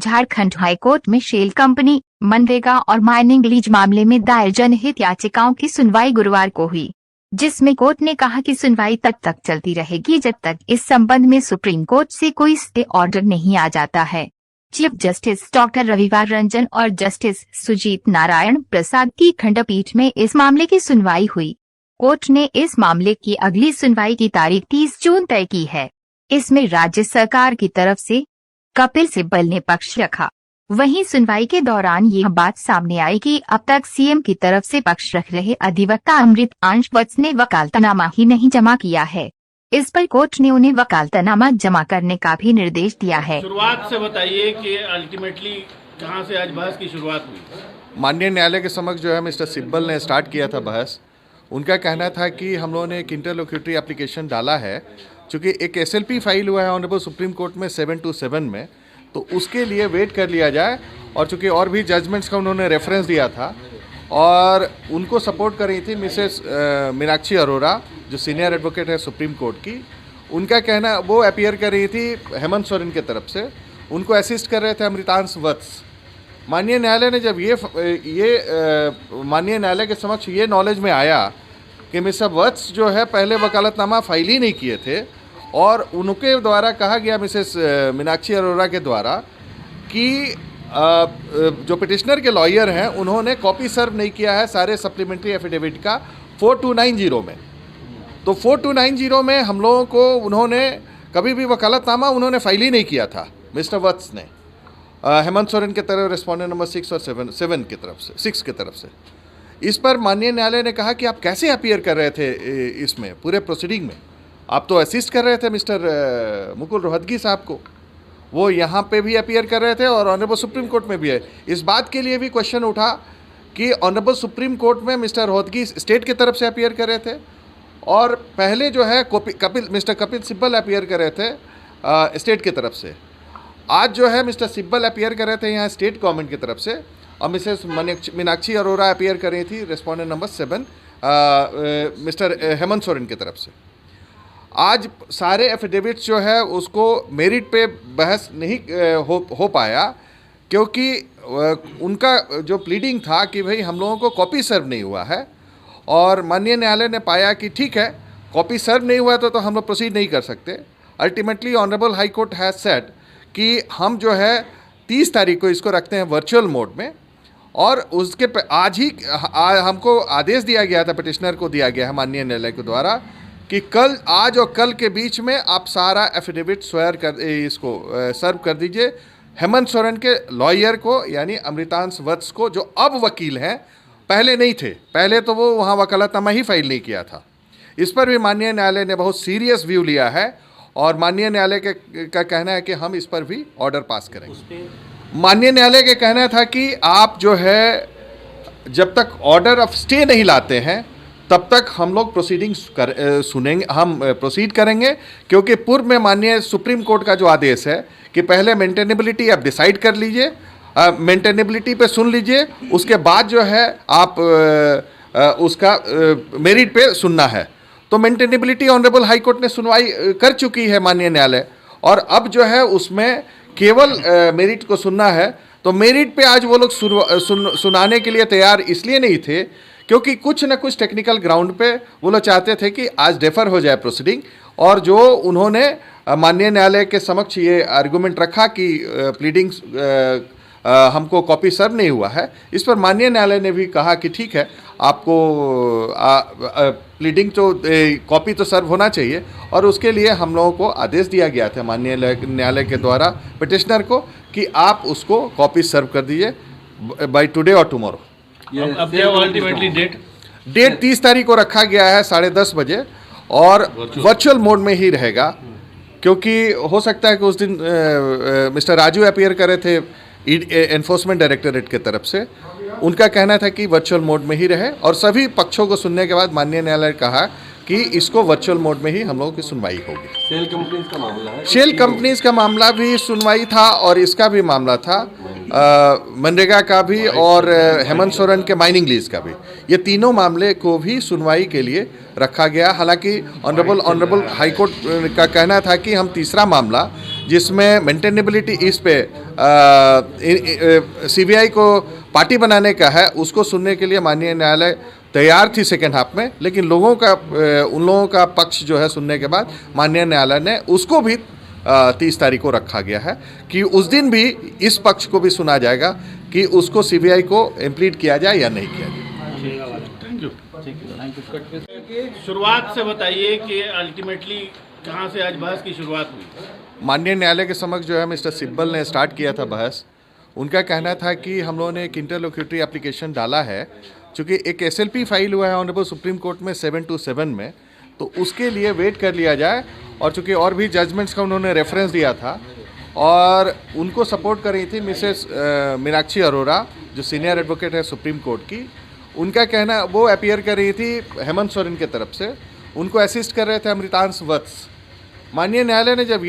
Jharkhand high court में shell company, MNREGA और mining lease मामले में दायर जनहित याचिकाओं की सुनवाई गुरुवार को हुई, जिसमें कोर्ट ने कहा कि सुनवाई तब तक चलती रहेगी जब तक इस संबंध में सुप्रीम कोर्ट से कोई स्टे ऑर्डर नहीं आ जाता है। चीफ जस्टिस डॉक्टर रविवार रंजन और जस्टिस सुजीत नारायण प्रसाद की खंडपीठ में इस मामले की सुनवाई हुई। कोर्ट ने इस मामले की अगली सुनवाई की तारीख 30 जून तय की है। इसमें राज्य सरकार की तरफ से कपिल सिब्बल ने पक्ष रखा। वहीं सुनवाई के दौरान यह बात सामने आई कि अब तक सीएम की तरफ से पक्ष रख रहे अधिवक्ता अमृतांश वत्स ने वकालतनामा ही नहीं जमा किया है। इस पर कोर्ट ने उन्हें वकालतनामा जमा करने का भी निर्देश दिया है। शुरुआत से बताइए कि अल्टीमेटली कहां से आज बहस की शुरुआत हुई? माननीय न्यायालय के समक्ष जो है मिस्टर सिब्बल ने स्टार्ट किया था बहस। उनका कहना था कि हम लोगों ने एक इंटरलोक्यूटरी एप्लीकेशन डाला है, चूँकि एक एसएलपी फाइल हुआ है ऑनरेबल सुप्रीम कोर्ट में 727 में, तो उसके लिए वेट कर लिया जाए। और चूँकि और भी जजमेंट्स का उन्होंने रेफरेंस दिया था और उनको सपोर्ट कर रही थी मिसेस मीनाक्षी अरोरा, जो सीनियर एडवोकेट है सुप्रीम कोर्ट की। उनका कहना, वो अपीयर कर रही थी हेमंत सोरेन की तरफ से, उनको असिस्ट कर रहे थे अमृतांश वत्स। माननीय न्यायालय ने जब माननीय न्यायालय के समक्ष ये नॉलेज में आया कि मिस्टर वत्स जो है पहले वकालतनामा फाइल ही नहीं किए थे और उनके द्वारा कहा गया मिसेस मीनाक्षी अरोरा के द्वारा कि जो पिटिशनर के लॉयर हैं उन्होंने कॉपी सर्व नहीं किया है सारे सप्लीमेंट्री एफिडेविट का 4290 में। तो 4290 में हम लोगों को उन्होंने कभी भी वकालतनामा उन्होंने फाइल ही नहीं किया था मिस्टर वत्स ने, हेमंत सोरेन के तरफ रेस्पोंडेंट नंबर 6 और 7 की तरफ से 6 की तरफ से। इस पर माननीय न्यायालय ने कहा कि आप कैसे अपीयर कर रहे थे इसमें पूरे प्रोसीडिंग में, आप तो असिस्ट कर रहे थे मिस्टर मुकुल रोहतगी साहब को, वो यहाँ पे भी अपीयर कर रहे थे और ऑनरेबल सुप्रीम कोर्ट में भी है। इस बात के लिए भी क्वेश्चन उठा कि ऑनरेबल सुप्रीम कोर्ट में मिस्टर रोहतगी स्टेट की तरफ से अपीयर कर रहे थे और पहले जो है मिस्टर कपिल सिब्बल अपीयर कर रहे थे स्टेट की तरफ से। आज जो है मिस्टर सिब्बल अपीयर कर रहे थे यहाँ स्टेट गवर्नमेंट की तरफ से और मिसेस मीनाक्षी अरोरा अपीयर कर रही थी respondent number 7 mister Hemant Soren की तरफ से। आज सारे एफिडेविट्स जो है उसको मेरिट पे बहस नहीं हो पाया, क्योंकि उनका जो प्लीडिंग था कि भाई हम लोगों को कॉपी सर्व नहीं हुआ है और माननीय न्यायालय ने पाया कि ठीक है, कॉपी सर्व नहीं हुआ तो हम लोग प्रोसीड नहीं कर सकते। Ultimately honourable high court has said कि हम जो है 30 तारीख को इसको रखते हैं वर्चुअल मोड में और उसके आज ही हमको आदेश दिया गया था, पिटिशनर को दिया गया है माननीय न्यायालय के द्वारा कि आज और कल के बीच में आप सारा एफिडेविट स्वेयर कर इसको सर्व कर दीजिए हेमंत सोरेन के लॉयर को, यानी अमृतांश वत्स को, जो अब वकील हैं, पहले नहीं थे, पहले तो वो वहाँ वकालतनामा ही फाइल नहीं किया था। इस पर भी माननीय न्यायालय ने बहुत सीरियस व्यू लिया है और माननीय न्यायालय का कहना है कि हम इस पर भी ऑर्डर पास करेंगे। माननीय न्यायालय का कहना था कि आप जो है जब तक ऑर्डर ऑफ स्टे नहीं लाते हैं तब तक हम लोग प्रोसीडिंग्स सुनेंगे, हम प्रोसीड करेंगे, क्योंकि पूर्व में माननीय सुप्रीम कोर्ट का जो आदेश है कि पहले मेंटेनेबिलिटी आप डिसाइड कर लीजिए, मेंटेनेबिलिटी पे सुन लीजिए, उसके बाद जो है आप उसका मेरिट पे सुनना है। तो मेंटेनेबिलिटी ऑनरेबल हाई कोर्ट ने सुनवाई कर चुकी है माननीय न्यायालय और अब जो है उसमें केवल मेरिट को सुनना है। तो मेरिट पे आज वो लोग सुनाने के लिए तैयार इसलिए नहीं थे क्योंकि कुछ न कुछ टेक्निकल ग्राउंड पे वो लोग चाहते थे कि आज डेफर हो जाए प्रोसीडिंग, और जो उन्होंने माननीय न्यायालय के समक्ष ये आर्गूमेंट रखा कि प्लीडिंग्स हमको कॉपी सर्व नहीं हुआ है, इस पर माननीय न्यायालय ने भी कहा कि ठीक है, आपको प्लीडिंग तो कॉपी तो सर्व होना चाहिए और उसके लिए हम लोगों को आदेश दिया गया था माननीय न्यायालय के द्वारा पिटिशनर को कि आप उसको कॉपी सर्व कर दीजिए बाय टुडे और टुमारो। अब क्या अल्टीमेटली डेट 30 तारीख को रखा गया है 10:30 बजे और वर्चुअल मोड में ही रहेगा, क्योंकि हो सकता है कि उस दिन मिस्टर राजू अपीयर कर रहे थे एनफोर्समेंट डायरेक्टरेट की तरफ से, उनका कहना था कि वर्चुअल मोड में ही रहे और सभी पक्षों को सुनने के बाद माननीय न्यायालय ने कहा कि इसको वर्चुअल मोड में ही हम लोगों की सुनवाई होगी। शेल कंपनीज का मामला है, शेल कंपनीज का मामला भी सुनवाई था और इसका भी मामला था। मनरेगा का भी और हेमंत सोरेन के माइनिंग लीज का भी, ये तीनों मामले को भी सुनवाई के लिए रखा गया। हालांकि ऑनरेबल हाई कोर्ट का कहना था कि हम तीसरा मामला जिसमें मेंटेनेबिलिटी इस पे सीबीआई को पार्टी बनाने का है, उसको सुनने के लिए माननीय न्यायालय तैयार थी सेकेंड हाफ में, लेकिन उन लोगों का पक्ष जो है सुनने के बाद माननीय न्यायालय ने उसको भी 30 तारीख को रखा गया है कि उस दिन भी इस पक्ष को भी सुना जाएगा कि उसको सीबीआई को इम्प्लीड किया जाए या नहीं किया जाए। Thank you. शुरुआत से बताइए कि अल्टीमेटली कहाँ से आज बहस की शुरुआत हुई? माननीय न्यायालय के समक्ष जो है मिस्टर सिब्बल ने स्टार्ट किया था बहस। उनका कहना था कि हम लोगों ने एक इंटरलोक्यूटरी एप्लीकेशन डाला है, चूँकि एक एसएलपी फाइल हुआ है ऑनरेबल सुप्रीम कोर्ट में 727 में, तो उसके लिए वेट कर लिया जाए। और चूँकि और भी जजमेंट्स का उन्होंने रेफरेंस दिया था और उनको सपोर्ट कर रही थी मिसेस मीनाक्षी अरोरा, जो सीनियर एडवोकेट है सुप्रीम कोर्ट की। उनका कहना, वो अपीयर कर रही थी हेमंत सोरेन के तरफ से, उनको असिस्ट कर रहे थे अमृतांश वत्स। माननीय न्यायालय ने जब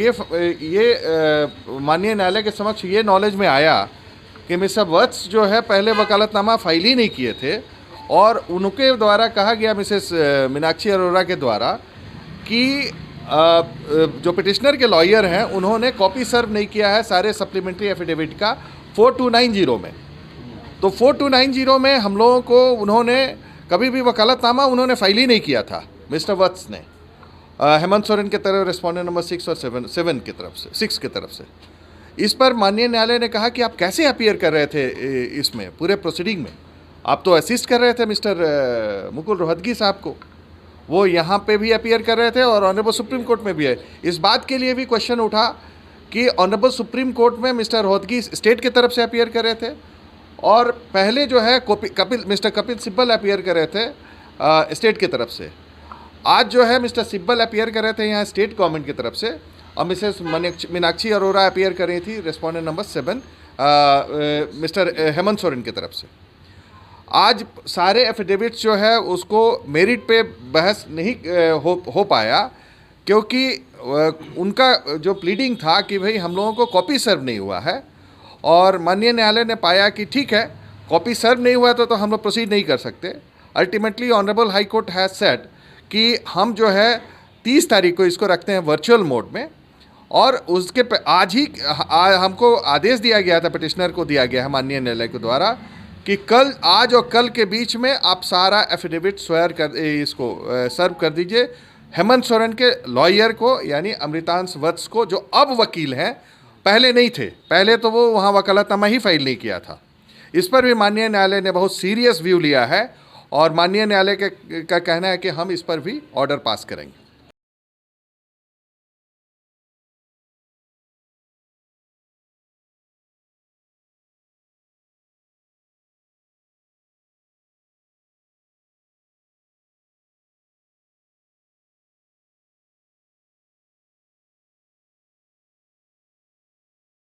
माननीय न्यायालय के समक्ष ये नॉलेज में आया कि मिस्टर वत्स जो है पहले वकालतनामा फाइल ही नहीं किए थे और उनके द्वारा कहा गया मिसेस मीनाक्षी अरोरा के द्वारा कि जो पिटिशनर के लॉयर हैं उन्होंने कॉपी सर्व नहीं किया है सारे सप्लीमेंट्री एफिडेविट का 4290 में। तो 4290 में हम लोगों को उन्होंने कभी भी वकालतनामा उन्होंने फाइल ही नहीं किया था मिस्टर वत्स ने, हेमंत सोरेन के तरफ रेस्पोंडेंट नंबर 6 और 7 की तरफ से 6 की तरफ से। इस पर माननीय न्यायालय ने कहा कि आप कैसे अपीयर कर रहे थे इसमें पूरे प्रोसीडिंग में, आप तो असिस्ट कर रहे थे मिस्टर मुकुल रोहतगी साहब को, वो यहाँ पे भी अपीयर कर रहे थे और ऑनरेबल सुप्रीम कोर्ट में भी है। इस बात के लिए भी क्वेश्चन उठा कि ऑनरेबल सुप्रीम कोर्ट में मिस्टर रोहतगी स्टेट की तरफ से अपीयर कर रहे थे और पहले जो है मिस्टर कपिल सिब्बल अपीयर कर रहे थे स्टेट की तरफ से। आज जो है मिस्टर सिब्बल अपीयर कर रहे थे यहाँ स्टेट गवर्नमेंट की तरफ से और मिसेस मीनाक्षी अरोरा अपीयर कर रही थी respondent number 7 mister Hemant Soren की तरफ से। आज सारे एफिडेविट्स जो है उसको मेरिट पे बहस नहीं हो पाया, क्योंकि उनका जो प्लीडिंग था कि भाई हम लोगों को कॉपी सर्व नहीं हुआ है और माननीय न्यायालय ने पाया कि ठीक है, कॉपी सर्व नहीं हुआ तो हम लोग प्रोसीड नहीं कर सकते। Ultimately honourable high court has said कि हम जो है 30 तारीख को इसको रखते हैं वर्चुअल मोड में और उसके आज ही हमको आदेश दिया गया था, पिटिशनर को दिया गया है माननीय न्यायालय के द्वारा कि आज और कल के बीच में आप सारा एफिडेविट इसको सर्व कर दीजिए हेमंत सोरेन के लॉयर को, यानी अमृतांश वत्स को, जो अब वकील हैं, पहले नहीं थे, पहले तो वो वहाँ वकालतनामा ही फाइल नहीं किया था। इस पर भी माननीय न्यायालय ने बहुत सीरियस व्यू लिया है और माननीय न्यायालय का कहना है कि हम इस पर भी ऑर्डर पास करेंगे।